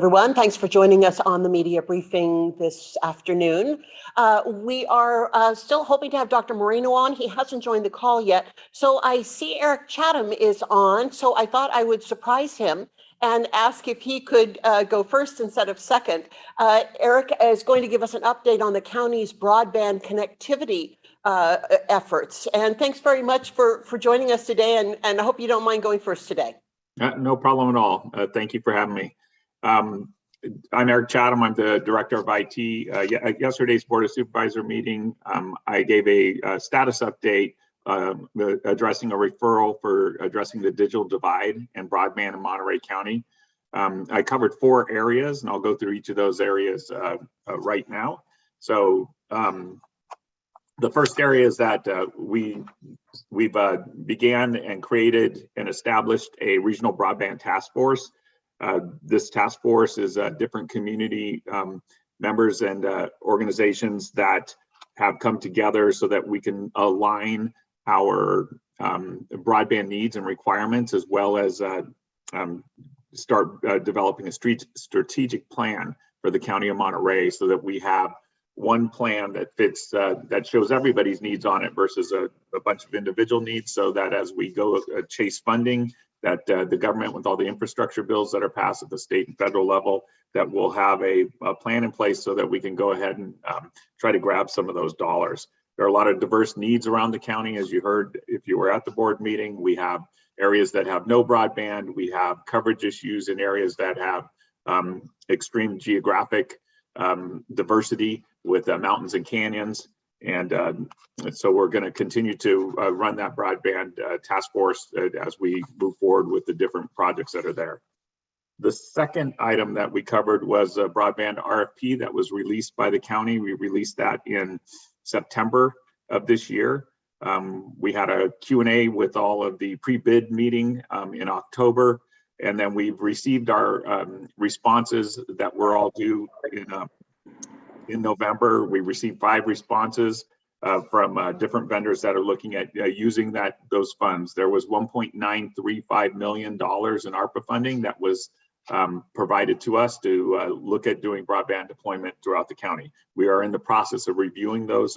Everyone, thanks for joining us on the media briefing this afternoon. We are still hoping to have Dr. Moreno on. He hasn't joined the call yet. So I see Eric Chatham is on. So I thought I would surprise him and ask if he could go first instead of second. Eric is going to give us an update on the county's broadband connectivity efforts. And thanks very much for joining us today. And I hope you don't mind going first today. No problem at all. Thank you for having me. I'm Eric Chatham. I'm the Director of IT. At yesterday's Board of Supervisor meeting, I gave a status update addressing a referral for addressing the digital divide and broadband in Monterey County. I covered 4 areas, and I'll go through each of those areas right now. So the first area is that we've began and created and established a regional broadband task force. This task force is different community members and organizations that have come together so that we can align our broadband needs and requirements, as well as start developing a strategic plan for the County of Monterey, so that we have one plan that fits, that shows everybody's needs on it versus a bunch of individual needs, so that as we go chase funding, that the government, with all the infrastructure bills that are passed at the state and federal level, that we'll have a plan in place so that we can go ahead and try to grab some of those dollars. There are a lot of diverse needs around the county, as you heard if you were at the board meeting. We have areas that have no broadband. We have coverage issues in areas that have extreme geographic diversity with mountains and canyons. And so we're going to continue to run that broadband task force as we move forward with the different projects that are there. The second item that we covered was a Broadband RFP that was released by the county. We released that in September of this year. We had a Q&A with all of the pre-bid meeting in October, and then we've received our responses that were all due in November. We received 5 responses from different vendors that are looking at using those funds. There was $1.935 million in Arpa funding that was provided to us to look at doing broadband deployment throughout the county. We are in the process of reviewing those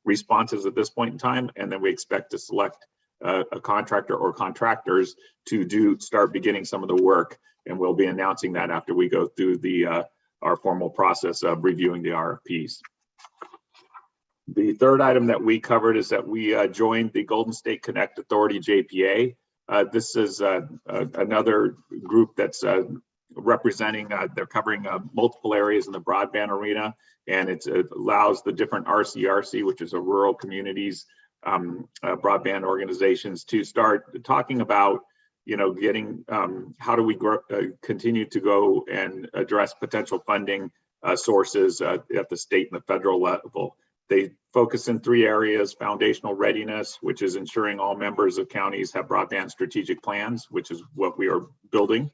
responses at this point in time, and then we expect to select a contractor or contractors to start beginning some of the work, and we'll be announcing that after we go through our formal process of reviewing the RFPs. The third item that we covered is that we joined the Golden State Connect Authority, JPA. This is another group that's representing, they're covering multiple areas in the broadband arena, and it allows the different RCRC, which is a rural communities broadband organizations, to start talking about getting how do we continue to go and address potential funding sources at the state and the federal level. They focus in 3 areas: foundational readiness, which is ensuring all members of counties have broadband strategic plans, which is what we are building.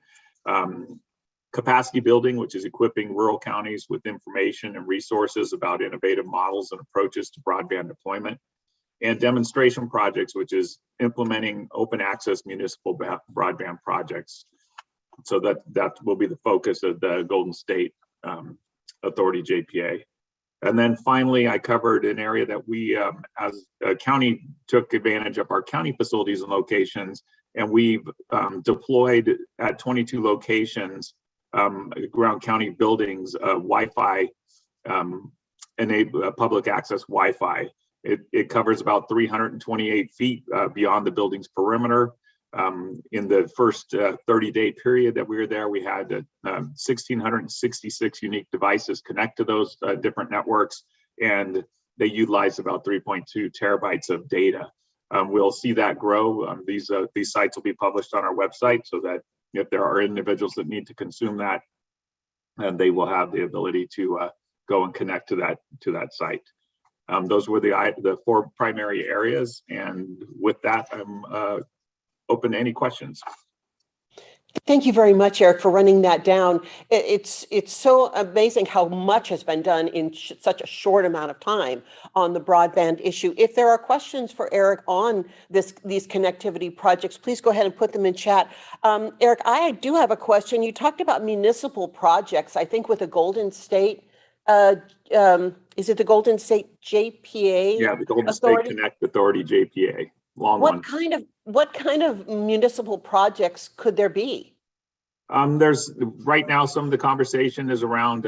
Capacity building, which is equipping rural counties with information and resources about innovative models and approaches to broadband deployment. And demonstration projects, which is implementing open access municipal broadband projects. So that will be the focus of the Golden State Authority, JPA. And then finally, I covered an area that we, as a county, took advantage of our county facilities and locations, and we've deployed at 22 locations around county buildings Wi-Fi, enable public access Wi-Fi. It covers about 328 feet beyond the building's perimeter. In the first 30-day period that we were there, we had 1,666 unique devices connect to those different networks, and they utilized about 3.2 terabytes of data. We'll see that grow. These sites will be published on our website, so that if there are individuals that need to consume that, they will have the ability to go and connect to that site. Those were the 4 primary areas, and with that, I'm open to any questions. Thank you very much, Eric, for running that down. It's so amazing how much has been done in such a short amount of time on the broadband issue. If there are questions for Eric on these connectivity projects, please go ahead and put them in chat. Eric, I do have a question. You talked about municipal projects, I think with the Golden State, is it the Golden State JPA? Yeah, the Golden Authority? State Connect Authority, JPA, long one. What kind of municipal projects could there be? There's right now, some of the conversation is around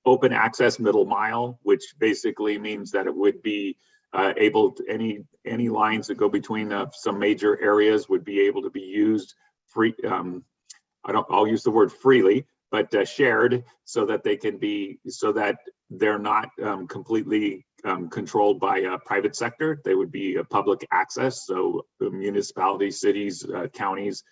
open access middle mile, which basically means that it would be able to, any lines that go between some major areas would be able to be used free. I'll use the word freely, but shared, so that they can be, so that they're not completely controlled by a private sector. They would be a public access. So the municipalities, cities, counties,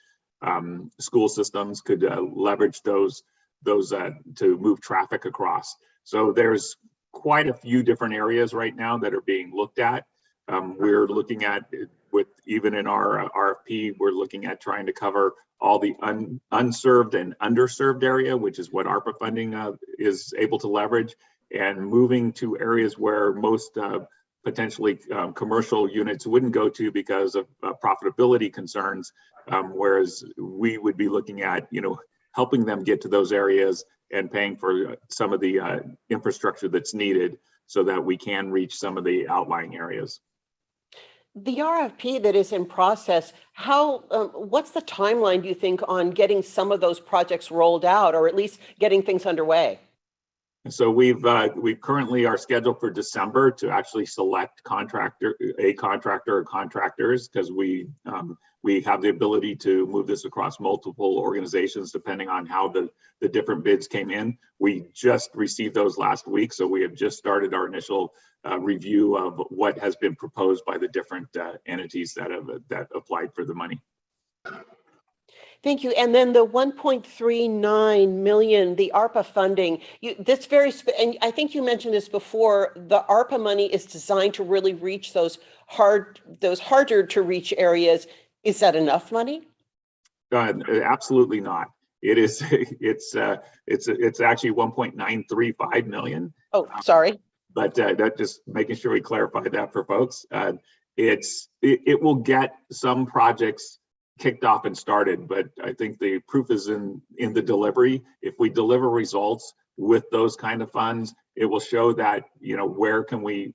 school systems could leverage those to move traffic across. So there's quite a few different areas right now that are being looked at. We're looking at, with even in our RFP, we're looking at trying to cover all the unserved and underserved area, which is what Arpa funding is able to leverage, and moving to areas where most potentially commercial units wouldn't go to because of profitability concerns, whereas we would be looking at, helping them get to those areas and paying for some of the infrastructure that's needed so that we can reach some of the outlying areas. The RFP that is in process, what's the timeline, do you think, on getting some of those projects rolled out, or at least getting things underway? So we currently are scheduled for December to actually select a contractor or contractors, because we have the ability to move this across multiple organizations depending on how the different bids came in. We just received those last week, so we have just started our initial review of what has been proposed by the different entities that applied for the money. Thank you. And then the 1.39 million, the ARPA funding, and I think you mentioned this before, the ARPA money is designed to really reach those harder to reach areas. Is that enough money? Absolutely not. It is. It's actually 1.935 million. Oh, sorry. But that, just making sure we clarify that for folks. It will get some projects kicked off and started, but I think the proof is in the delivery. If we deliver results with those kind of funds, it will show that, where can we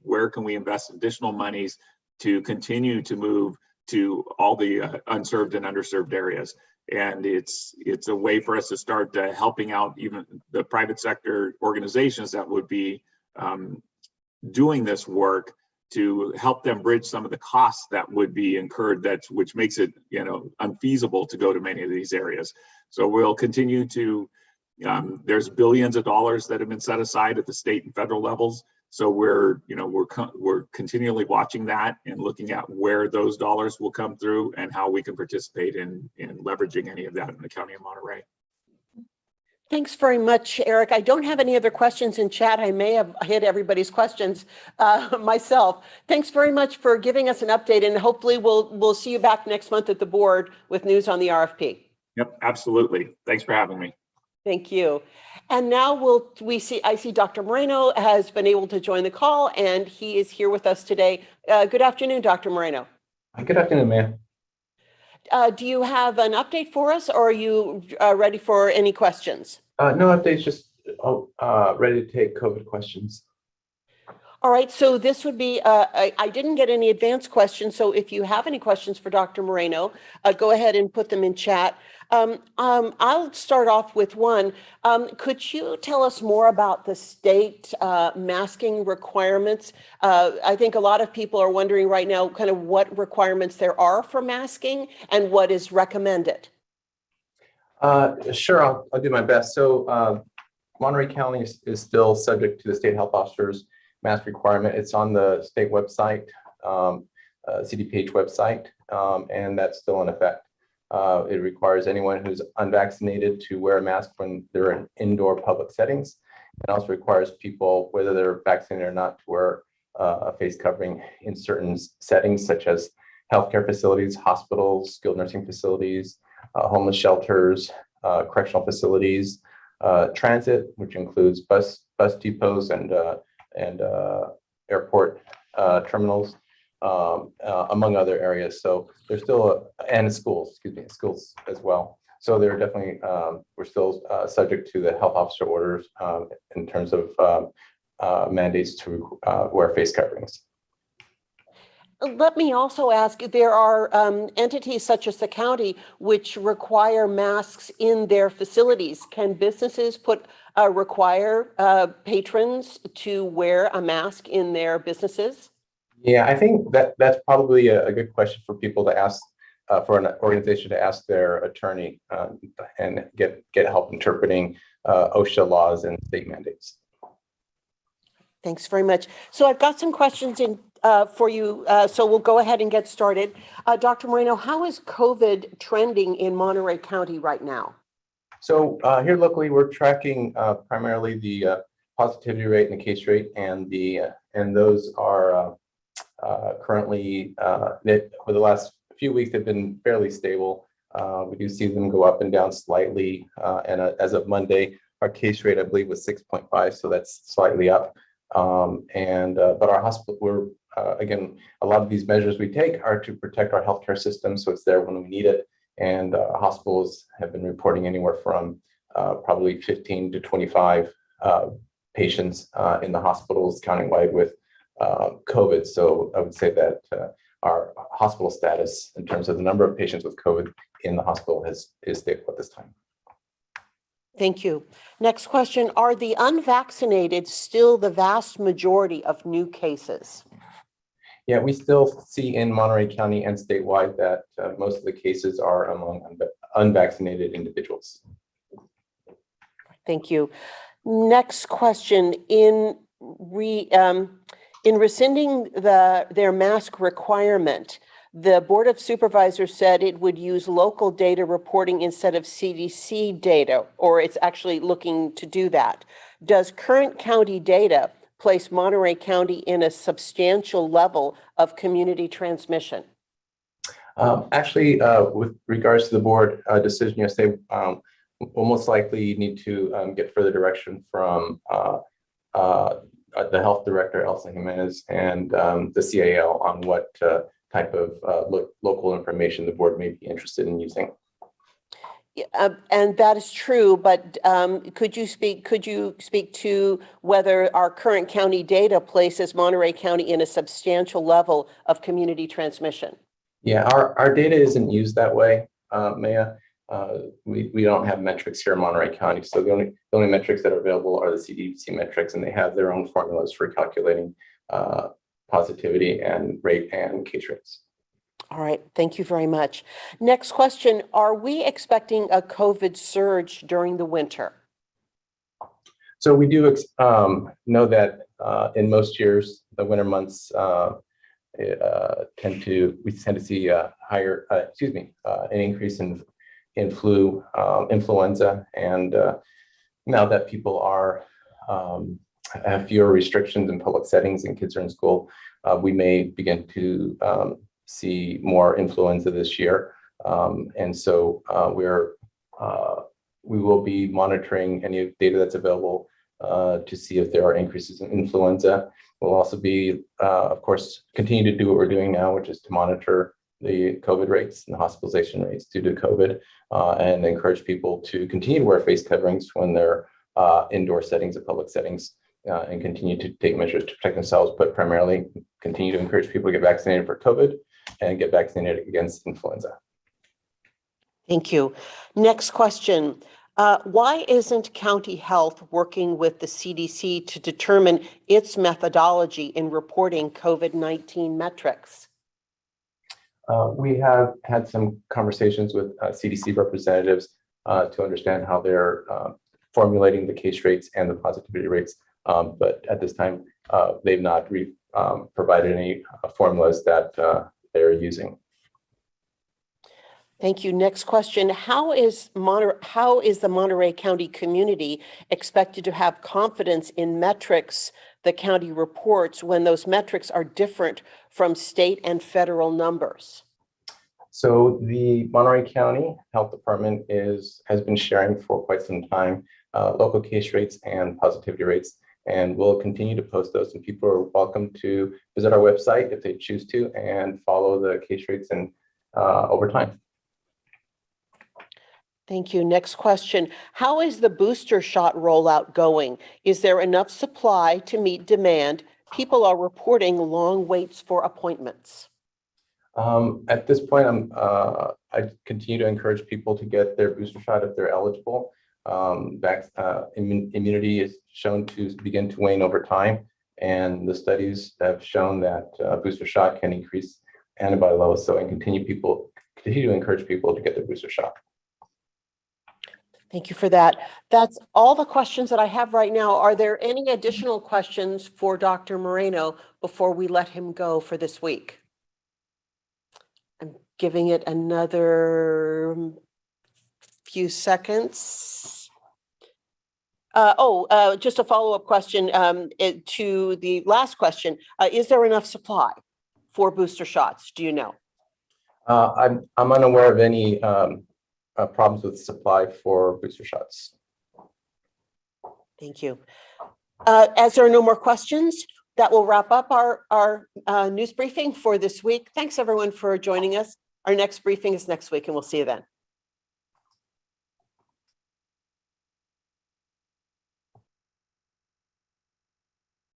invest additional monies to continue to move to all the unserved and underserved areas. And it's a way for us to start helping out even the private sector organizations that would be doing this work, to help them bridge some of the costs that would be incurred, which makes it unfeasible to go to many of these areas. So we'll continue to, there's billions of dollars that have been set aside at the state and federal levels. So we're continually watching that and looking at where those dollars will come through and how we can participate in leveraging any of that in the County of Monterey. Thanks very much, Eric. I don't have any other questions in chat. I may have hit everybody's questions myself. Thanks very much for giving us an update, and hopefully we'll see you back next month at the board with news on the RFP. Yep, absolutely. Thanks for having me. Thank you. And now I see Dr. Moreno has been able to join the call, and he is here with us today. Good afternoon, Dr. Moreno. Good afternoon, ma'am. Do you have an update for us, or are you ready for any questions? No updates, just ready to take COVID questions. All right, so this would be, I didn't get any advanced questions, so if you have any questions for Dr. Moreno, go ahead and put them in chat. I'll start off with one. Could you tell us more about the state masking requirements? I think a lot of people are wondering right now kind of what requirements there are for masking and what is recommended. Sure, I'll do my best. So Monterey County is still subject to the state health officer's mask requirement. It's on the state website, CDPH website, and that's still in effect. It requires anyone who's unvaccinated to wear a mask when they're in indoor public settings. It also requires people, whether they're vaccinated or not, to wear a face covering in certain settings, such as healthcare facilities, hospitals, skilled nursing facilities, homeless shelters, correctional facilities, transit, which includes bus depots and airport terminals, among other areas. So there's still and schools as well. So they're definitely we're still subject to the health officer orders in terms of mandates to wear face coverings. Let me also ask, there are entities such as the county which require masks in their facilities. Can businesses require patrons to wear a mask in their businesses? Yeah, I think that's probably a good question for people to ask, for an organization to ask their attorney and get help interpreting OSHA laws and state mandates. Thanks very much. So I've got some questions in for you, so we'll go ahead and get started. Dr. Moreno, how is COVID trending in Monterey County right now? So here locally, we're tracking primarily the positivity rate and the case rate, and those are currently for the last few weeks they've been fairly stable. We do see them go up and down slightly, and as of Monday, our case rate I believe was 6.5, so that's slightly up. But our hospital, we're again, a lot of these measures we take are to protect our healthcare system, so it's there when we need it. And hospitals have been reporting anywhere from probably 15 to 25 patients in the hospitals countywide with COVID. So I would say that our hospital status in terms of the number of patients with COVID in the hospital is stable at this time. Thank you. Next question, are the unvaccinated still the vast majority of new cases? Yeah, we still see in Monterey County and statewide that most of the cases are among unvaccinated individuals. Thank you. Next question, in rescinding their mask requirement, the Board of Supervisors said it would use local data reporting instead of CDC data, or it's actually looking to do that. Does current county data place Monterey County in a substantial level of community transmission? Actually, with regards to the board decision yesterday, we'll most likely need to get further direction from the health director, Elsa Jimenez, and the CAL on what type of local information the board may be interested in using. And that is true, but could you speak to whether our current county data places Monterey County in a substantial level of community transmission? Yeah, our data isn't used that way, Maya. We don't have metrics here in Monterey County, so the only metrics that are available are the CDC metrics, and they have their own formulas for calculating positivity and rate and case rates. All right, thank you very much. Next question, are we expecting a COVID surge during the winter? So we do know that in most years, the winter months we tend to see higher, an increase in influenza, and now that people have fewer restrictions in public settings and kids are in school, we may begin to see more influenza this year, and so we will be monitoring any data that's available to see if there are increases in influenza. We'll also be, of course, continue to do what we're doing now, which is to monitor the COVID rates and the hospitalization rates due to COVID, and encourage people to continue to wear face coverings when they're indoor settings or public settings, and continue to take measures to protect themselves, but primarily continue to encourage people to get vaccinated for COVID and get vaccinated against influenza. Thank you. Next question. Why isn't County Health working with the CDC to determine its methodology in reporting COVID-19 metrics? We have had some conversations with CDC representatives to understand how they're formulating the case rates and the positivity rates, but at this time, they've not provided any formulas that they're using. Thank you. Next question. How is the Monterey County community expected to have confidence in metrics the county reports when those metrics are different from state and federal numbers? So the Monterey County Health Department has been sharing for quite some time local case rates and positivity rates, and we'll continue to post those. And people are welcome to visit our website if they choose to and follow the case rates and over time. Thank you. Next question. How is the booster shot rollout going? Is there enough supply to meet demand? People are reporting long waits for appointments. At this point, I continue to encourage people to get their booster shot if they're eligible. Immunity is shown to begin to wane over time, and the studies have shown that booster shot can increase antibody levels. So, and continue to encourage people to get their booster shot. Thank you for that. That's all the questions that I have right now. Are there any additional questions for Dr. Moreno before we let him go for this week? I'm giving it another few seconds. Just a follow-up question to the last question. Is there enough supply for booster shots? Do you know? I'm unaware of any problems with supply for booster shots. Thank you. As there are no more questions, that will wrap up our news briefing for this week. Thanks everyone for joining us. Our next briefing is next week, and we'll see you then.